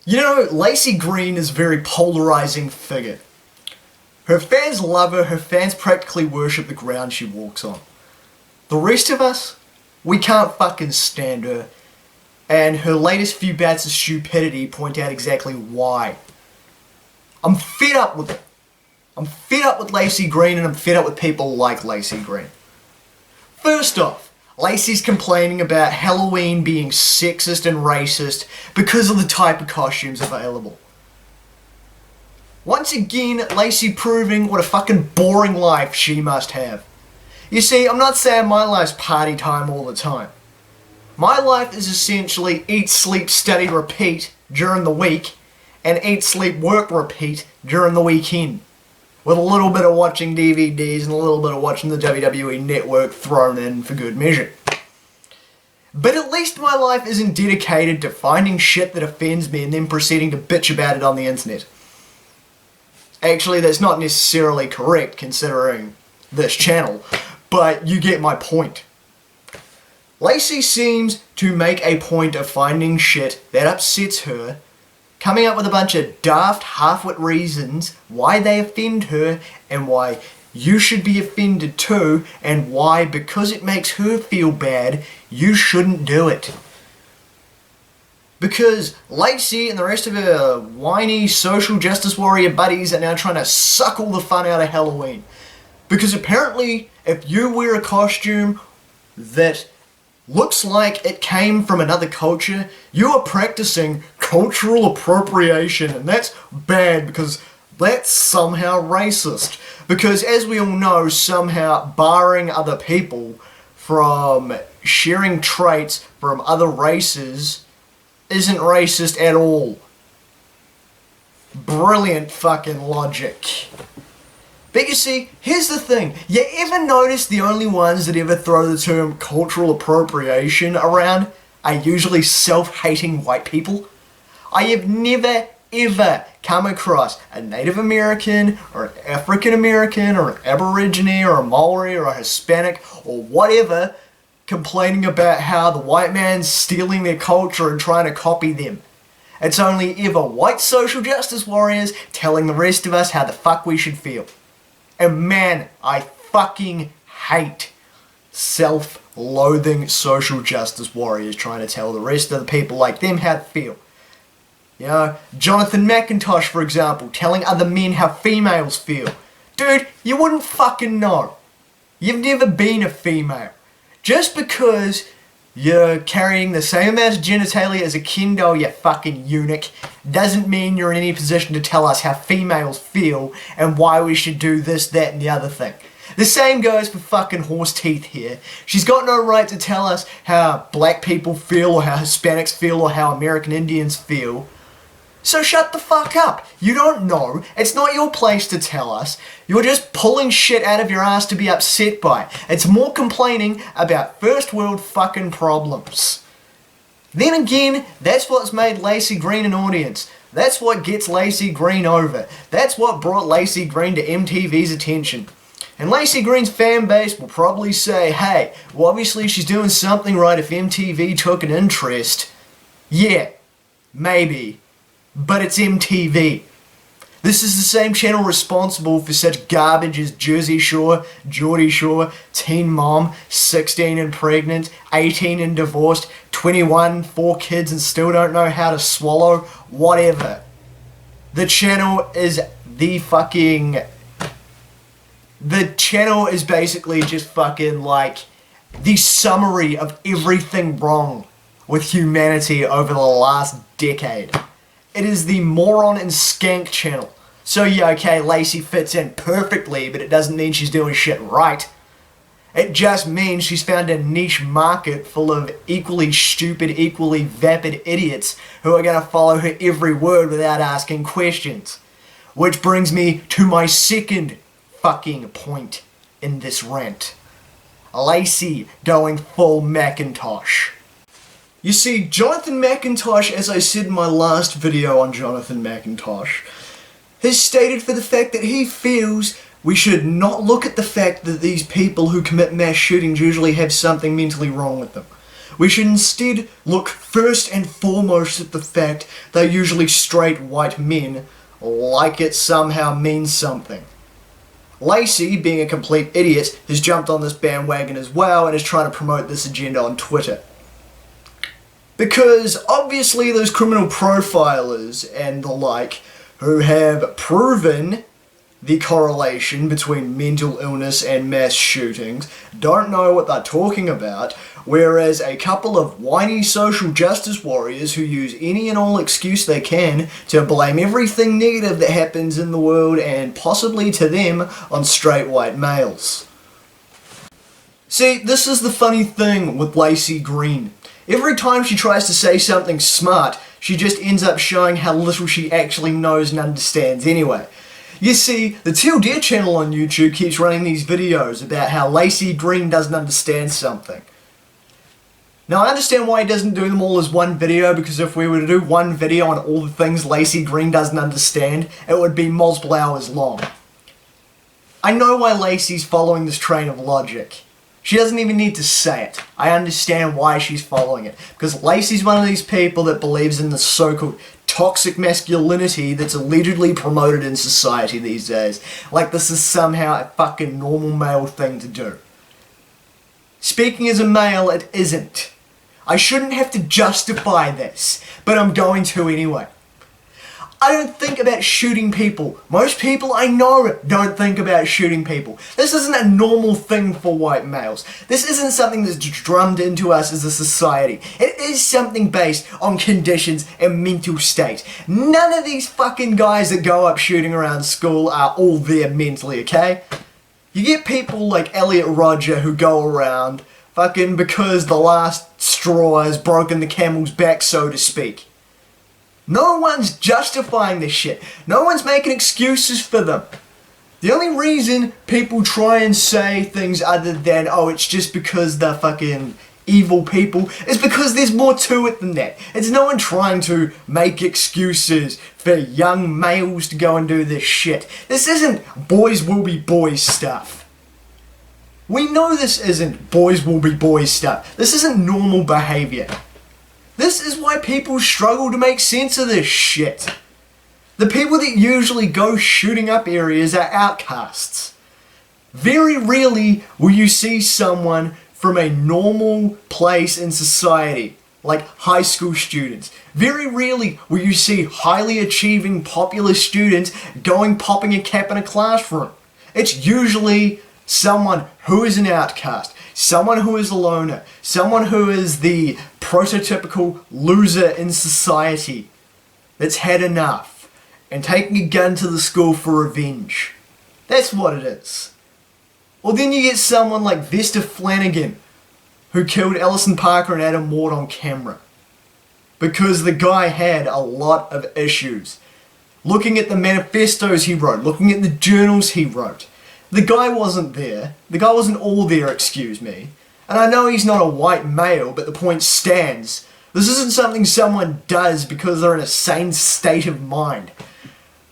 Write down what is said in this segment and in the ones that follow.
You know, Laci Green is a very polarizing figure. Her fans love her fans practically worship the ground she walks on. The rest of us, we can't fucking stand her, and her latest few bouts of stupidity point out exactly why. I'm fed up with it. I'm fed up with Laci Green, and I'm fed up with people like Laci Green. First off, Laci's complaining about Halloween being sexist and racist because of the type of costumes available. Once again, Laci proving what a fucking boring life she must have. You see, I'm not saying my life's party time all the time. My life is essentially eat, sleep, study, repeat during the week, and eat, sleep, work, repeat during the weekend. With a little bit of watching DVDs and a little bit of watching the WWE Network thrown in for good measure. But at least my life isn't dedicated to finding shit that offends me and then proceeding to bitch about it on the internet. Actually, that's not necessarily correct considering this channel, but you get my point. Laci seems to make a point of finding shit that upsets her, coming up with a bunch of daft, half-wit reasons why they offend her and why you should be offended too, and why, because it makes her feel bad, you shouldn't do it. Because Laci and the rest of her whiny social justice warrior buddies are now trying to suck all the fun out of Halloween. Because apparently, if you wear a costume that looks like it came from another culture, you are practicing cultural appropriation, and that's bad because that's somehow racist. Because as we all know, somehow barring other people from sharing traits from other races isn't racist at all. Brilliant fucking logic. But you see, here's the thing. You ever notice the only ones that ever throw the term cultural appropriation around are usually self-hating white people? I have never ever come across a Native American or an African American or an Aborigine or a Maori or a Hispanic or whatever complaining about how the white man's stealing their culture and trying to copy them. It's only ever white social justice warriors telling the rest of us how the fuck we should feel. And man, I fucking hate self-loathing social justice warriors trying to tell the rest of the people like them how to feel. You know, Jonathan McIntosh, for example, telling other men how females feel. Dude, you wouldn't fucking know. You've never been a female. Just because you're carrying the same amount of genitalia as a kendo, you fucking eunuch, doesn't mean you're in any position to tell us how females feel and why we should do this, that, and the other thing. The same goes for fucking horse teeth here. She's got no right to tell us how black people feel or how Hispanics feel or how American Indians feel. So shut the fuck up. You don't know. It's not your place to tell us. You're just pulling shit out of your ass to be upset by. It's more complaining about first world fucking problems. Then again, that's what's made Laci Green an audience. That's what gets Laci Green over. That's what brought Laci Green to MTV's attention. And Laci Green's fan base will probably say, hey, well obviously she's doing something right if MTV took an interest. Yeah, maybe. But it's MTV. This is the same channel responsible for such garbage as Jersey Shore, Geordie Shore, Teen Mom, 16 and pregnant, 18 and divorced, 21, 4 kids and still don't know how to swallow, whatever. The channel is The channel is basically just fucking like the summary of everything wrong with humanity over the last decade. It is the moron and skank channel. So yeah, okay, Laci fits in perfectly, but it doesn't mean she's doing shit right. It just means she's found a niche market full of equally stupid, equally vapid idiots who are gonna follow her every word without asking questions. Which brings me to my second fucking point in this rant. Laci going full Macintosh. You see, Jonathan McIntosh, as I said in my last video on Jonathan McIntosh, has stated for the fact that he feels we should not look at the fact that these people who commit mass shootings usually have something mentally wrong with them. We should instead look first and foremost at the fact they're usually straight white men, like it somehow means something. Laci, being a complete idiot, has jumped on this bandwagon as well and is trying to promote this agenda on Twitter. Because obviously those criminal profilers and the like who have proven the correlation between mental illness and mass shootings don't know what they're talking about, whereas a couple of whiny social justice warriors who use any and all excuse they can to blame everything negative that happens in the world and possibly to them on straight white males. See, this is the funny thing with Laci Green. Every time she tries to say something smart, she just ends up showing how little she actually knows and understands anyway. You see, the Teal Deer channel on YouTube keeps running these videos about how Laci Green doesn't understand something. Now, I understand why he doesn't do them all as one video, because if we were to do one video on all the things Laci Green doesn't understand, it would be multiple hours long. I know why Laci's following this train of logic. She doesn't even need to say it. I understand why she's following it. Because Laci's one of these people that believes in the so-called toxic masculinity that's allegedly promoted in society these days. Like this is somehow a fucking normal male thing to do. Speaking as a male, it isn't. I shouldn't have to justify this, but I'm going to anyway. I don't think about shooting people. Most people I know don't think about shooting people. This isn't a normal thing for white males. This isn't something that's drummed into us as a society. It is something based on conditions and mental state. None of these fucking guys that go up shooting around school are all there mentally, okay? You get people like Elliot Rodger who go around fucking because the last straw has broken the camel's back, so to speak. No one's justifying this shit. No one's making excuses for them. The only reason people try and say things other than, oh, it's just because they're fucking evil people, is because there's more to it than that. It's no one trying to make excuses for young males to go and do this shit. This isn't boys will be boys stuff. We know this isn't boys will be boys stuff. This isn't normal behavior. This is why people struggle to make sense of this shit. The people that usually go shooting up areas are outcasts. Very rarely will you see someone from a normal place in society, like high school students. Very rarely will you see highly achieving popular students popping a cap in a classroom. It's usually someone who is an outcast, someone who is a loner, someone who is the prototypical loser in society that's had enough and taking a gun to the school for revenge. That's what it is. Or then you get someone like Vesta Flanagan who killed Ellison Parker and Adam Ward on camera because the guy had a lot of issues. Looking at the manifestos he wrote, looking at the journals he wrote, the guy wasn't there. The guy wasn't all there, excuse me. And I know he's not a white male, but the point stands. This isn't something someone does because they're in a sane state of mind.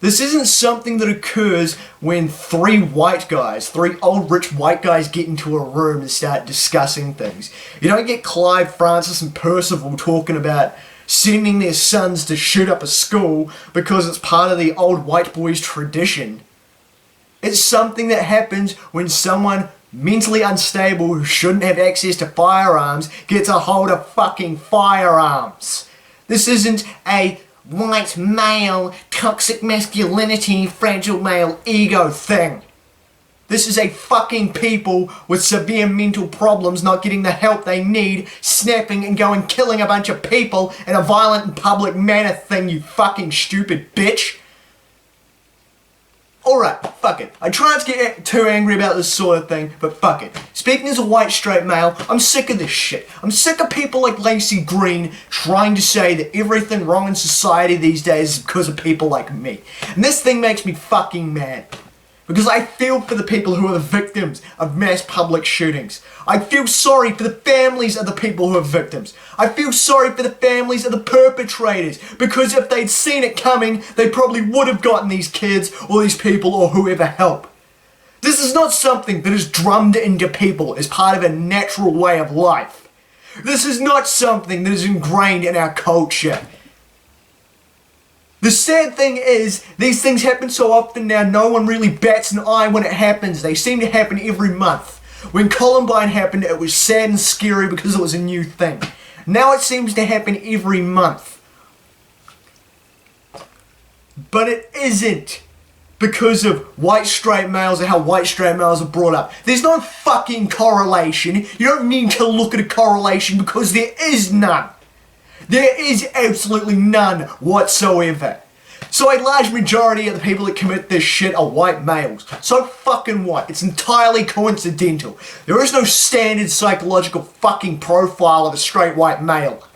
This isn't something that occurs when three old rich white guys get into a room and start discussing things. You don't get Clive, Francis and Percival talking about sending their sons to shoot up a school because it's part of the old white boys' tradition. It's something that happens when someone mentally unstable who shouldn't have access to firearms gets a hold of fucking firearms. This isn't a white male, toxic masculinity, fragile male ego thing. This is a fucking people with severe mental problems not getting the help they need, snapping and going killing a bunch of people in a violent and public manner thing, you fucking stupid bitch. Alright, fuck it. I try not to get too angry about this sort of thing, but fuck it. Speaking as a white straight male, I'm sick of this shit. I'm sick of people like Laci Green trying to say that everything wrong in society these days is because of people like me. And this thing makes me fucking mad. Because I feel for the people who are the victims of mass public shootings. I feel sorry for the families of the people who are victims. I feel sorry for the families of the perpetrators. Because if they'd seen it coming, they probably would have gotten these kids or these people or whoever help. This is not something that is drummed into people as part of a natural way of life. This is not something that is ingrained in our culture. The sad thing is, these things happen so often now, no one really bats an eye when it happens. They seem to happen every month. When Columbine happened, it was sad and scary because it was a new thing. Now it seems to happen every month. But it isn't because of white straight males and how white straight males are brought up. There's no fucking correlation. You don't need to look at a correlation because there is none. There is absolutely none whatsoever. So a large majority of the people that commit this shit are white males. So fucking what? It's entirely coincidental. There is no standard psychological fucking profile of a straight white male.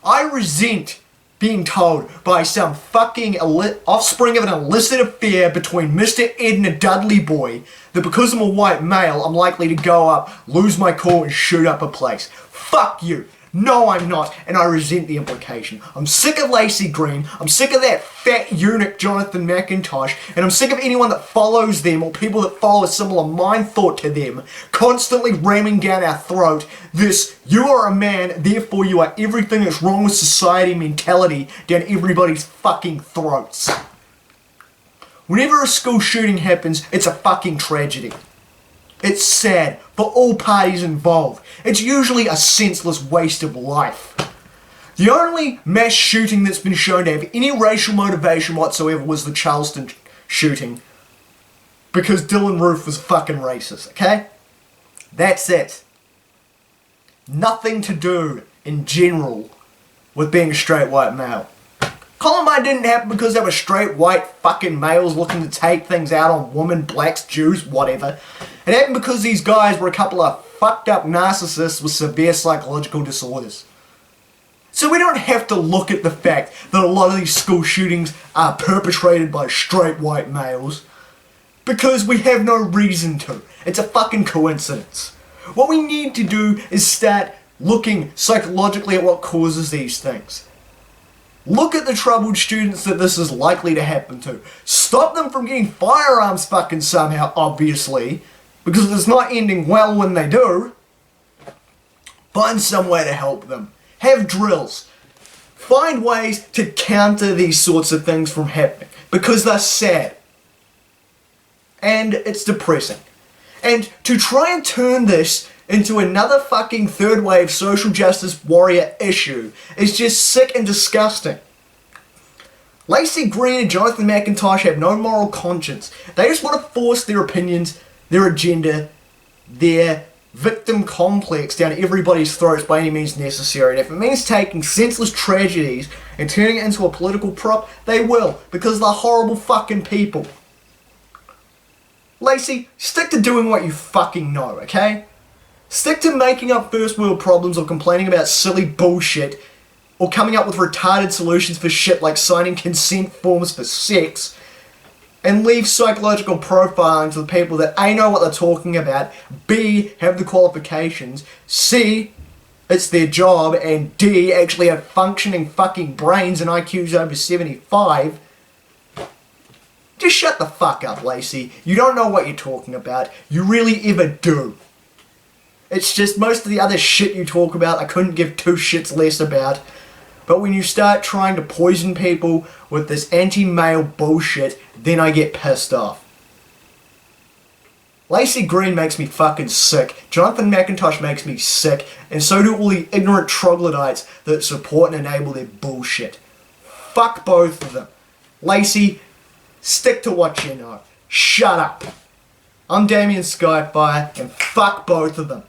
I resent being told by some fucking offspring of an illicit affair between Mr. Ed and a Dudley boy that because I'm a white male, I'm likely to go up, lose my cool, and shoot up a place. Fuck you. No, I'm not, and I resent the implication. I'm sick of Laci Green, I'm sick of that fat eunuch Jonathan McIntosh, and I'm sick of anyone that follows them or people that follow a similar mind thought to them constantly ramming down our throat this, you are a man, therefore you are everything that's wrong with society mentality down everybody's fucking throats. Whenever a school shooting happens, it's a fucking tragedy. It's sad for all parties involved. It's usually a senseless waste of life. The only mass shooting that's been shown to have any racial motivation whatsoever was the Charleston shooting. Because Dylan Roof was fucking racist, okay? That's it. Nothing to do, in general, with being a straight white male. Columbine didn't happen because they were straight white fucking males looking to take things out on women, blacks, Jews, whatever. It happened because these guys were a couple of fucked up narcissists with severe psychological disorders. So we don't have to look at the fact that a lot of these school shootings are perpetrated by straight white males, because we have no reason to. It's a fucking coincidence. What we need to do is start looking psychologically at what causes these things. Look at the troubled students that this is likely to happen to. Stop them from getting firearms fucking somehow, obviously, because it's not ending well when they do. Find some way to help them. Have drills. Find ways to counter these sorts of things from happening, because they're sad. And it's depressing. And to try and turn this into another fucking third wave social justice warrior issue is just sick and disgusting. Laci Green and Jonathan McIntosh have no moral conscience. They just want to force their opinions, their agenda, their victim complex down everybody's throats by any means necessary. And if it means taking senseless tragedies and turning it into a political prop, they will, because they're horrible fucking people. Laci, stick to doing what you fucking know, okay? Stick to making up first world problems or complaining about silly bullshit or coming up with retarded solutions for shit like signing consent forms for sex, and leave psychological profiling to the people that A, know what they're talking about, B, have the qualifications, C, it's their job, and D, actually have functioning fucking brains and IQs over 75. Just shut the fuck up, Laci. You don't know what you're talking about. You really ever do. It's just most of the other shit you talk about I couldn't give two shits less about. But when you start trying to poison people with this anti-male bullshit, then I get pissed off. Laci Green makes me fucking sick. Jonathan McIntosh makes me sick. And so do all the ignorant troglodytes that support and enable their bullshit. Fuck both of them. Laci, stick to what you know. Shut up. I'm Damian Skyfire, and fuck both of them.